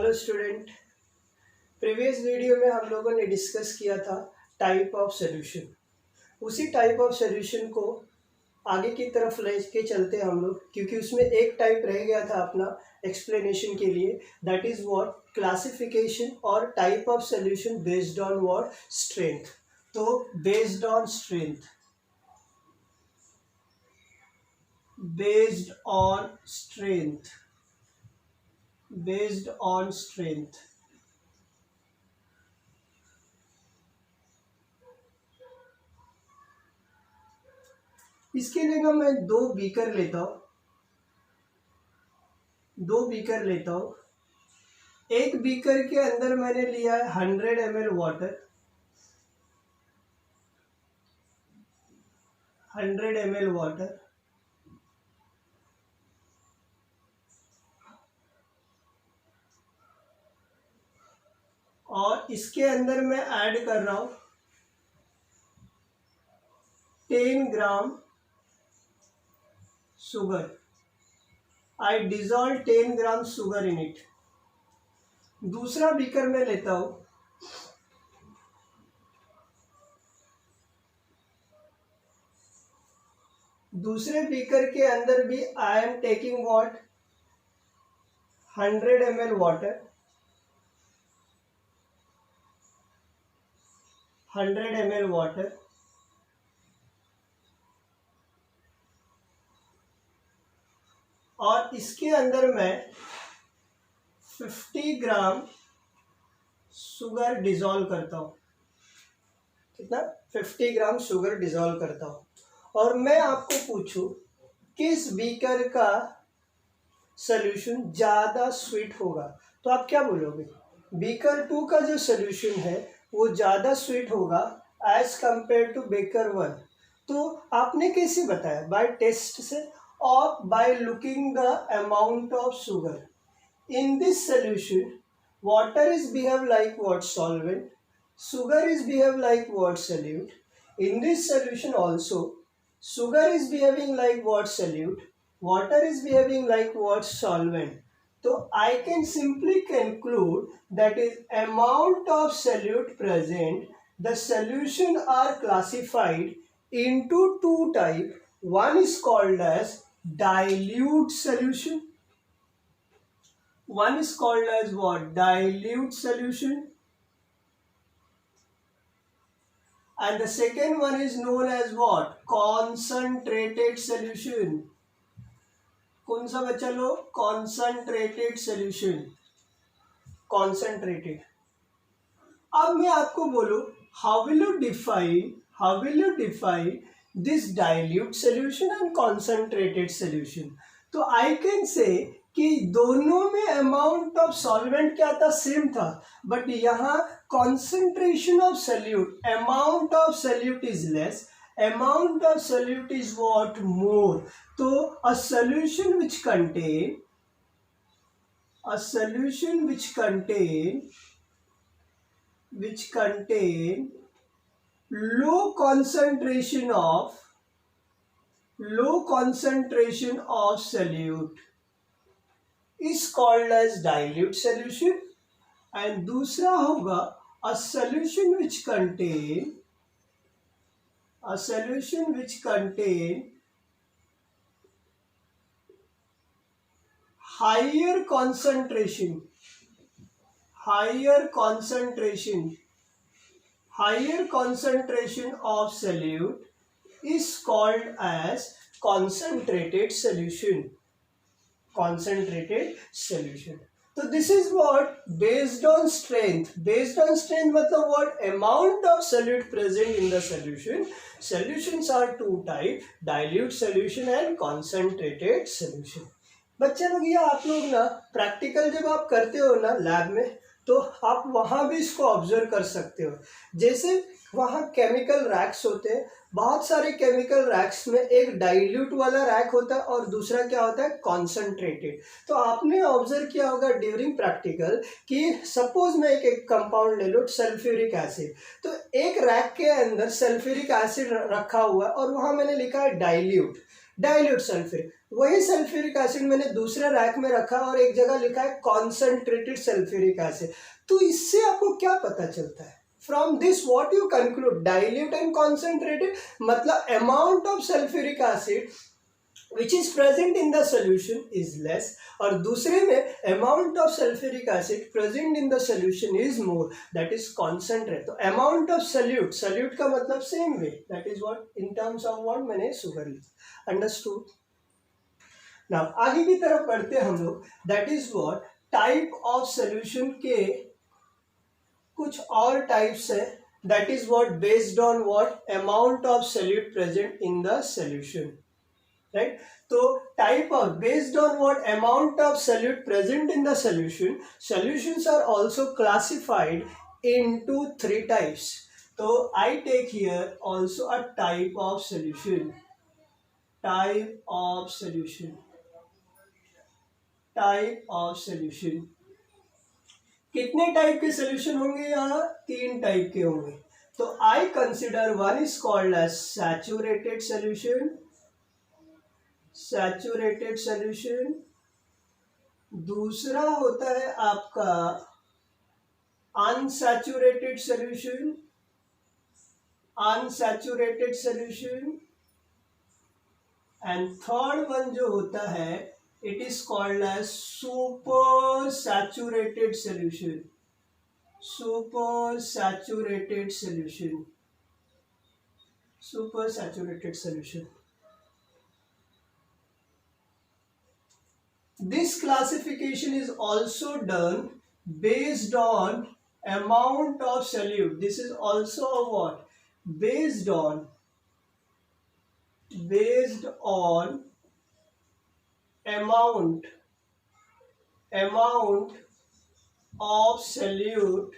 Hello student. Previous video में हम लोगों ने डिस्कस किया था टाइप ऑफ सॉल्यूशन। उसी टाइप ऑफ सॉल्यूशन को आगे की तरफ लेके चलते हैं हम लोग, क्योंकि उसमें एक टाइप रह गया था अपना एक्सप्लेनेशन के लिए, दैट इज व्हाट क्लासिफिकेशन और type of solution based on what strength. तो based on strength, based on strength, based on strength. इसके लिए ना मैं दो बीकर लेता हूँ। एक बीकर के अंदर मैंने लिया है 100 ml वाटर, 100 ml वाटर। और इसके अंदर मैं ऐड कर रहा हूँ 10 gram sugar. I dissolve 10 gram sugar in it. दूसरा बीकर में लेता हूँ, दूसरे बीकर के अंदर भी I am taking what 100 ml water, 100 ml water. और इसके अंदर मैं 50 ग्राम शुगर डिजॉल्व करता हूँ। कितना? 50 ग्राम शुगर डिजॉल्व करता हूँ। और मैं आपको पूछूं किस बीकर का सॉल्यूशन ज़्यादा स्वीट होगा, तो आप क्या बोलोगे? बीकर 2 का जो सॉल्यूशन है वो ज़्यादा स्वीट होगा एज कंपेयर टू बीकर 1। तो आपने कैसे बताया? बाय टेस्ट से और by looking the amount of sugar in this solution. Water is behave like what? Solvent. Sugar is behave like what? Solute. In this solution also, sugar is behaving like what? Solute. Water is behaving like what? Solvent. So I can simply conclude that is amount of solute present. The solution are classified into two types. One is called as dilute solution. One is called as what? Dilute solution. And the second one is known as what? Concentrated solution. कौन सा बच्चा लोग? Concentrated solution. Concentrated. अब मैं आपको बोलूं, how will you define this dilute solution and concentrated solution? तो I can say कि दोनों में अमाउंट ऑफ सॉल्वेंट क्या था? सेम था, बट यहाँ concentration of solute, amount of solute is less, amount of solute is what? More. तो a solution which contain low concentration of solute is called as dilute solution, and दूसरा होगा a solution which contain higher concentration of solute is called as concentrated solution. So this is what? Based on strength. Based on strength मतलब what? Amount of solute present in the solution. Solutions are two types, dilute solution and concentrated solution. बच्चे लोग, ये आप लोग ना practical जब आप करते हो ना लैब में, तो आप वहाँ भी इसको ऑब्जर्व कर सकते हो। जैसे वहाँ केमिकल रैक्स होते हैं, बहुत सारे केमिकल रैक्स में एक डाइल्यूट वाला रैक होता है और दूसरा क्या होता है? कॉन्सेंट्रेटेड। तो आपने ऑब्जर्व किया होगा ड्यूरिंग प्रैक्टिकल कि सपोज मैं एक कंपाउंड ले लो, सल्फ्यूरिक एसिड। तो एक रैक के अंदर सल्फ्यूरिक एसिड रखा हुआ है और वहाँ मैंने लिखा है डाइल्यूट सल्फ्यूरिक। वही सल्फ्यूरिक एसिड मैंने दूसरे रैक में रखा और एक जगह लिखा है कॉन्सेंट्रेटेड सल्फ्यूरिक एसिड। तो इससे आपको क्या पता चलता है? From this what you conclude, dilute and concentrated मतलब amount of sulphuric acid which is present in the solution is less, और दूसरे में amount of sulfuric acid present in the solution is more, that is concentrate। तो amount of solute का मतलब same way, that is what in terms of what मैंने sugar लिखा। understood? now आगे की तरफ बढ़ते हम लोग, that is what type of solution के कुछ और types है, that is what based on what amount of solute present in the solution, right? तो type of based on what amount of solute present in the solution, solutions are also classified into 3 types। तो I take here also a type of solution, type of solution, type of solution। कितने type के solution होंगे? यहाँ 3 type के होंगे। तो I consider one is called as saturated solution, saturated solution. दूसरा होता है आपका unsaturated solution, unsaturated solution. And third one जो होता है it is called as supersaturated solution, supersaturated solution, supersaturated solution. This classification is also done based on amount of solute. This is also a what? Based on amount of solute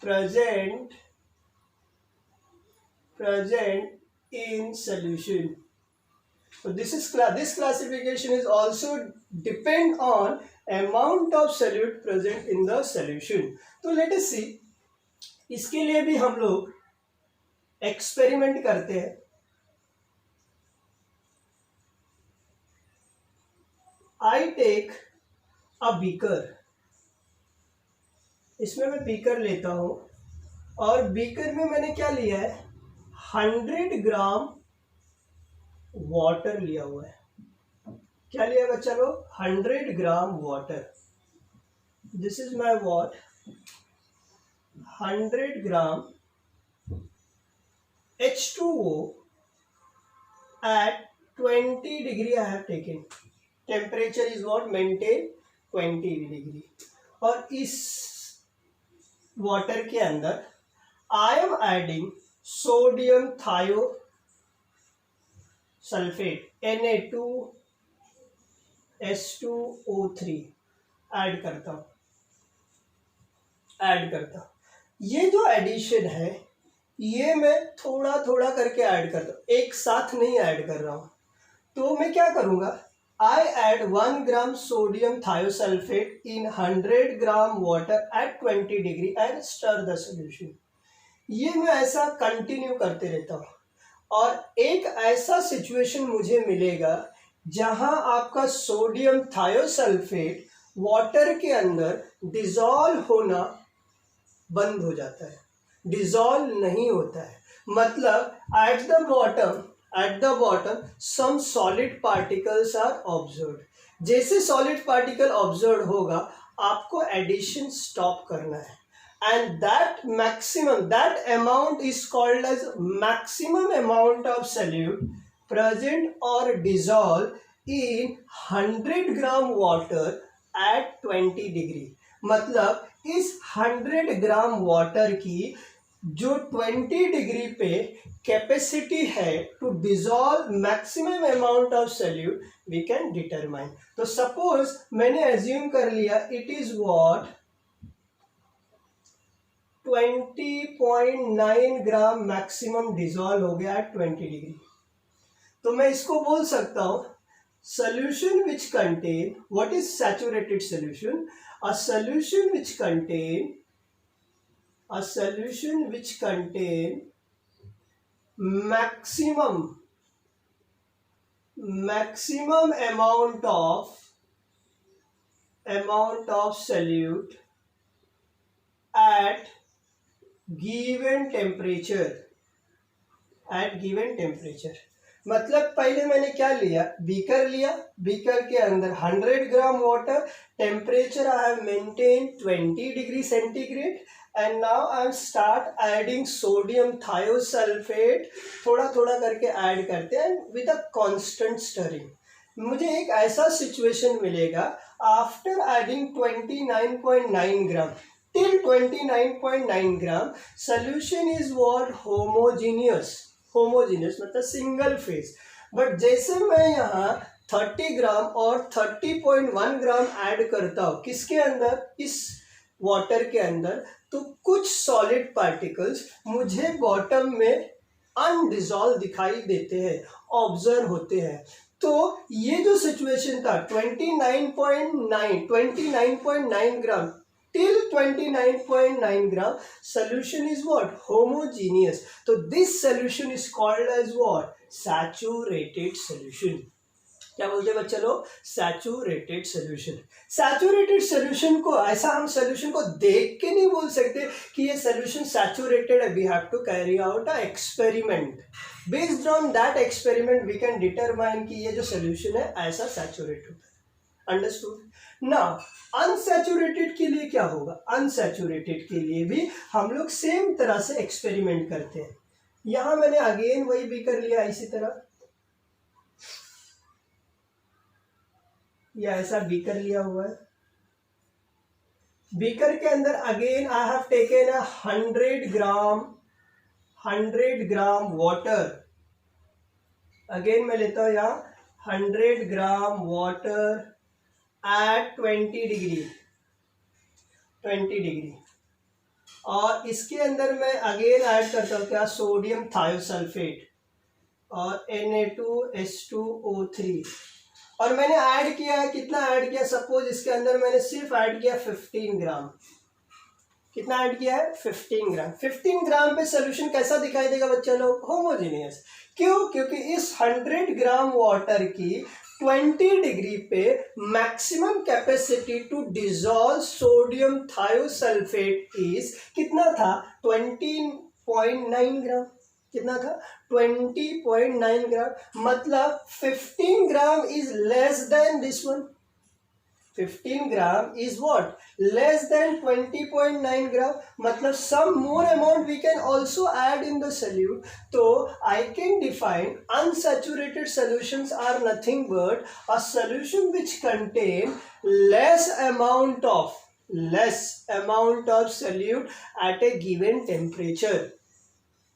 present in solution. So this classification is also depend on amount of solute present in the solution। तो let us see, इसके लिए भी हम लोग experiment करते हैं। I take a beaker, इसमें मैं बीकर लेता हूं और बीकर में मैंने क्या लिया है? 100 ग्राम वाटर लिया हुआ है। क्या लिया है बच्चा लोग? 100 gram water. This is my what 100 gram H2O at 20 degree I have taken। Temperature is what maintain 20 degree. और इस वाटर के अंदर आई एम एडिंग सोडियम थायो सल्फेट Na2S2O3 ऐड करता हूं। ये जो एडिशन है ये मैं थोड़ा थोड़ा करके ऐड करता हूं, एक साथ नहीं ऐड कर रहा हूं। तो मैं क्या करूंगा? I add 1 gram sodium thiosulfate in 100 gram water at 20 degree and stir the solution। ये मैं ऐसा कंटिन्यू करते रहता हूँ और एक ऐसा सिचुएशन मुझे मिलेगा जहां आपका सोडियम थायोसल्फेट वाटर के अंदर डिसॉल्व होना बंद हो जाता है, डिसॉल्व नहीं होता है। मतलब at the bottom some solid particles are observed. जैसे सॉलिड पार्टिकल ऑब्जर्व होगा आपको एडिशन स्टॉप करना है and that amount is called as maximum amount of solute present or dissolved in 100 gram water at 20 degree। मतलब इस 100 gram water की जो 20 degree पे कैपेसिटी है to dissolve maximum amount of solute we can determine. तो suppose मैंने assume कर लिया it is what 20.9 gram maximum dissolve हो गया एट 20 डिग्री। तो मैं इसको बोल सकता हूं solution which contain, what is saturated solution? A solution which contain maximum amount of solute at given temperature, मतलब पहले मैंने क्या लिया, बीकर लिया, बीकर के अंदर 100 gram water, temperature I have maintain 20 degree centigrade, and now I am start adding sodium thiosulphate, थोड़ा थोड़ा करके ऐड करते हैं विद अ कांस्टेंट स्टरिंग। मुझे एक ऐसा सिचुएशन मिलेगा after adding 29.9 gram till 29.9 gram, solution is what, homogeneous मतलब सिंगल फेज। बट जैसे मैं यहाँ 30 ग्राम और 30.1 ग्राम ऐड करता हूँ किसके अंदर, इस वाटर के अंदर, तो कुछ सॉलिड पार्टिकल्स मुझे बॉटम में अनडिजॉल्व दिखाई देते हैं, ऑब्जर्व होते हैं। तो ये जो सिचुएशन था 29.9 ग्राम till 29.9 gram, solution is what, homogeneous. So this solution is called as what, saturated solution। क्या बोलते हैं बच्चे लोग, सैचुरेटेड सोल्यूशन। सैचुरेटेड सोल्यूशन को ऐसा हम सोल्यूशन को देख के नहीं बोल सकते कि ये सोल्यूशन सैचुरेटेड है, we have to carry out a experiment, based on that experiment we can determine कि ये जो सोल्यूशन है ऐसा सैचुरेटेड है। अंडरस्टूड। नाउ अनसैचुरेटेड के लिए क्या होगा, अनसैचुरेटेड के लिए भी हम लोग सेम तरह से एक्सपेरिमेंट करते हैं। यहां मैंने अगेन वही भी कर लिया, इसी तरह या ऐसा बीकर लिया हुआ है, बीकर के अंदर again I have taken 100 gram water, again मैं लेता हूं यहाँ 100 ग्राम वाटर एट 20 डिग्री, और इसके अंदर मैं अगेन ऐड करता हूँ क्या, सोडियम थायोसल्फेट और Na2H2O3, और मैंने ऐड किया है, कितना ऐड किया, सपोज इसके अंदर मैंने सिर्फ ऐड किया 15 ग्राम, कितना ऐड किया है 15 ग्राम। 15 ग्राम पे सोल्यूशन कैसा दिखाई देगा बच्चा लोग, होमोजेनियस। क्यों, क्योंकि इस 100 ग्राम वाटर की 20 डिग्री पे maximum capacity to dissolve sodium thiosulphate is कितना था, 20.9 ग्राम, कितना था 20.9 ग्राम, मतलब 15 gram is less then this one, 15 gram is what, less than 20.9 gram, मतलब some more amount we can also add in the solute। तो I can define unsaturated solutions are nothing but a solution which contain less amount of solute at a given temperature।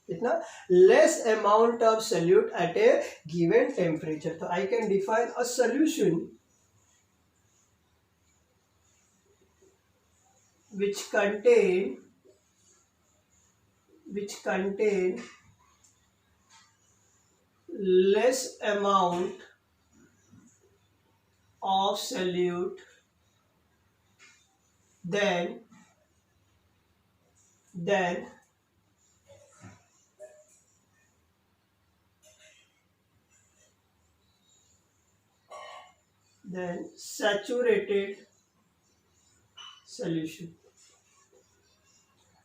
कितना, less amount of solute at a given temperature। तो I can define a solution which contain less amount of solute than saturated solution।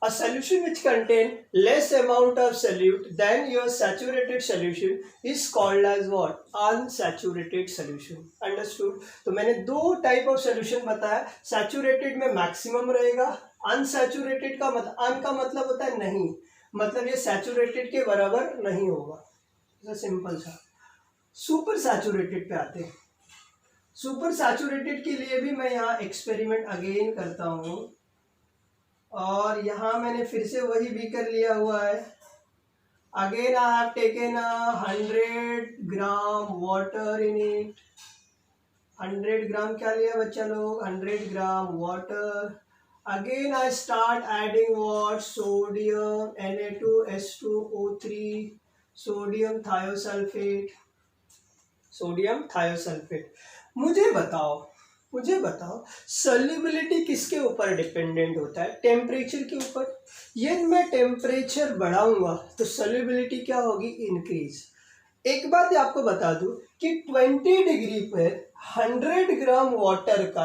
A solution which contain less amount of solute than your saturated solution is called as what, unsaturated solution। Understood। तो मैंने दो type of solution बताया, saturated में maximum रहेगा, unsaturated का मतलब, अन का मतलब होता है नहीं, मतलब ये सैचुरेटेड के बराबर नहीं होगा, सिंपल सा। सुपर सैचुरेटेड पे आते हैं। सुपर सैचुरेटेड के लिए भी मैं यहाँ एक्सपेरिमेंट अगेन करता हूँ, और यहाँ मैंने फिर से वही बीकर लिया हुआ है, again I have taken 100 gram water in it. 100 ग्राम क्या लिया बच्चा लोग, 100 gram water, again I start adding what, sodium Na2H2O3, sodium thiosulphate. मुझे बताओ सॉल्युबिलिटी किसके ऊपर डिपेंडेंट होता है, टेम्परेचर के ऊपर। यदि मैं टेम्परेचर बढ़ाऊंगा तो सॉल्युबिलिटी क्या होगी, इंक्रीज। एक बात आपको बता दूं कि 20 डिग्री पर 100 ग्राम वाटर का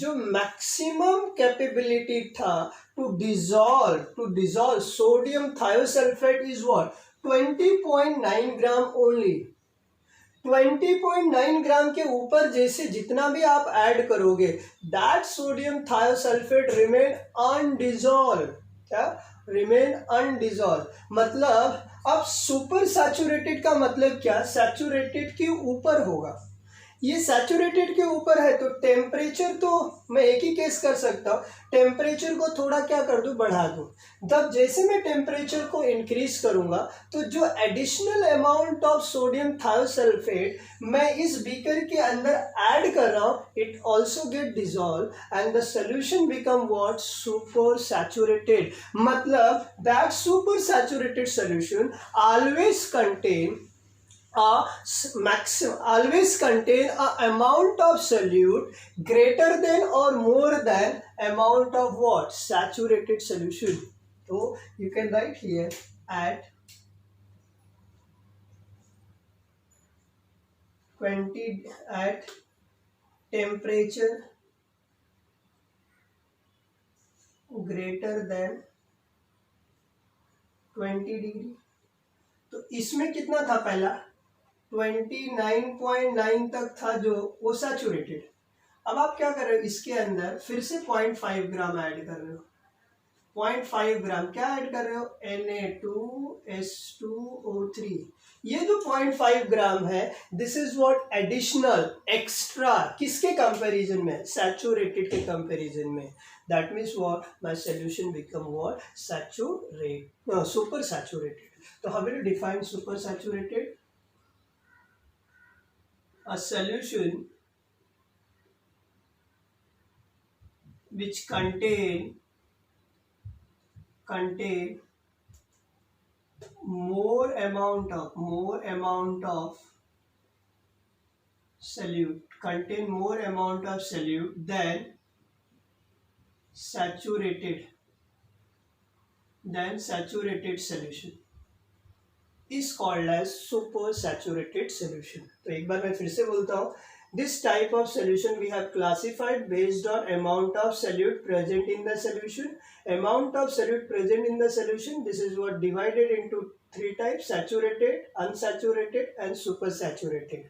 जो मैक्सिमम कैपेबिलिटी था to dissolve sodium thiosulphate is what 20.9 gram only. 20.9 gram के ऊपर जैसे जितना भी आप ऐड करोगे that sodium thiosulphate remain undissolved. क्या रिमेन अनडिजॉल्व मतलब अब सुपर सैचुरेटेड का मतलब क्या, सैचुरेटेड के ऊपर होगा। ये सैचुरेटेड के ऊपर है तो टेम्परेचर तो मैं एक ही केस कर सकता हूँ, टेम्परेचर को थोड़ा क्या कर दूं बढ़ा दूं। तब जैसे मैं टेम्परेचर को इंक्रीज करूंगा तो जो additional amount of sodium thiosulphate मैं इस बीकर के अंदर ऐड कर रहा हूँ it also get dissolve and the solution become what super saturated. मतलब that super saturated solution always contain a amount of solute greater than or more than amount of what saturated solution. So you can write here at 20 at temperature greater than 20 degree. तो इसमें कितना था पहला 29.9 तक था जो वो saturated. अब आप क्या कर रहे हो इसके अंदर फिर से 0.5 ग्राम ऐड कर रहे हो। 0.5 ग्राम क्या ऐड कर रहे हो Na2S2O3। ये जो 0.5 ग्राम है this is what additional extra किसके कंपैरिजन में सैचुरेटेड के कंपैरिजन में। That means what my solution become what saturate super saturated. तो how will you define super saturated? A solution which contain more amount of solute than saturated solution is called as super saturated solution। तो एक बार मैं फिर से बोलता हूँ this type of solution we have classified based on amount of solute present in the solution। amount of solute present in the solution this is what divided into three types saturated, unsaturated and super saturated।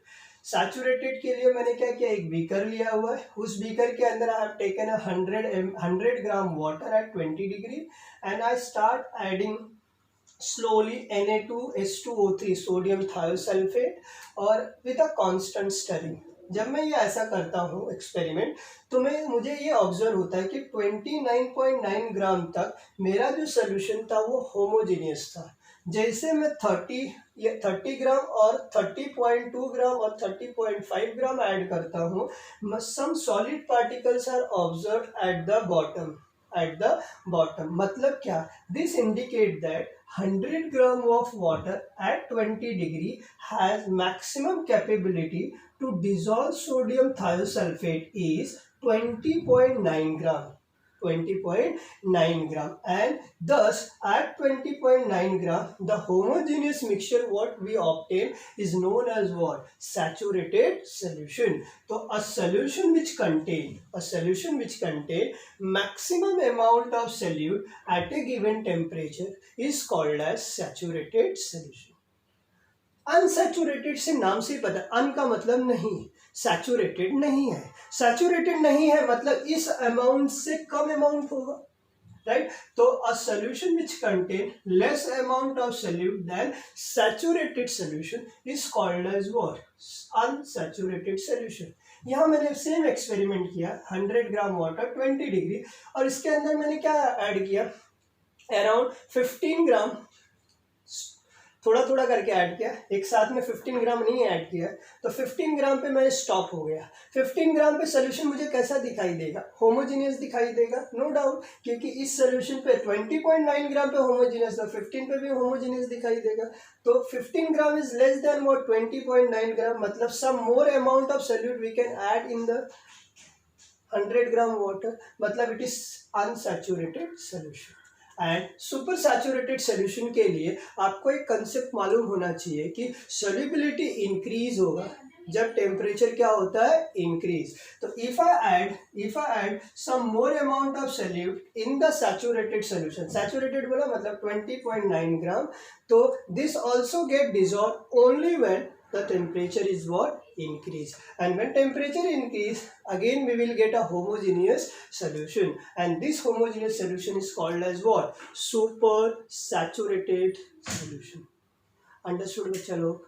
Saturated के लिए मैंने क्या किया एक beaker लिया हुआ है, उस बीकर के अंदर I have taken 100 gram water at 20 degree and I start adding slowly Na2S2O3 sodium thiosulphate और विद अ कांस्टेंट स्टरिंग। जब मैं ये ऐसा करता हूँ एक्सपेरिमेंट तो मुझे ये ऑब्जर्व होता है कि 29.9 ग्राम तक मेरा जो सोल्यूशन था वो होमोजीनियस था। जैसे मैं 30 ग्राम और 30.2 ग्राम और 30.5 ग्राम ऐड करता हूँ some solid particles are observe at the bottom. मतलब क्या this indicate that 100 gram of water at 20 degree has maximum capability to dissolve sodium thiosulfate is 20.9 gram and thus at 20.9 gram the homogeneous mixture what we obtain is known as what saturated solution। तो a solution which contain maximum amount of solute at a given temperature is called as saturated solution। Unsaturated से नाम से ही पता अन का मतलब नहीं, saturated नहीं है। सैचुरेटेड नहीं है मतलब इस अमाउंट से कम अमाउंट होगा, राइट। तो a solution which contain less amount of solute than saturated solution is called as what unsaturated solution. यहाँ मैंने सेम एक्सपेरिमेंट किया 100 ग्राम वाटर 20 डिग्री और इसके अंदर मैंने क्या ऐड किया अराउंड 15 ग्राम थोड़ा थोड़ा करके ऐड किया, एक साथ में 15 ग्राम नहीं ऐड किया। तो 15 ग्राम पे मैं स्टॉप हो गया। 15 ग्राम पे सोल्यूशन मुझे कैसा दिखाई देगा होमोजीनियस दिखाई देगा नो डाउट, क्योंकि इस सोल्यूशन पे 20.9 ग्राम पे होमोजीनियस था 15 पे भी होमोजीनियस दिखाई देगा। तो 15 gram is less than what 20.9 gram मतलब some more amount of solute we can add in the 100 gram water मतलब it is unsaturated solution. And super saturated solution के लिए आपको एक कंसेप्ट मालूम होना चाहिए कि सोल्यूबिलिटी इंक्रीज होगा जब टेम्परेचर क्या होता है, इंक्रीज। तो if I add some more amount of solute in the saturated solution, saturated बोला मतलब 20.9 ग्राम, तो this also get dissolve only when the temperature is what, increase, and when temperature increase again we will get a homogeneous solution, and this homogeneous solution is called as what, super saturated solution। understood बच्चा लोग?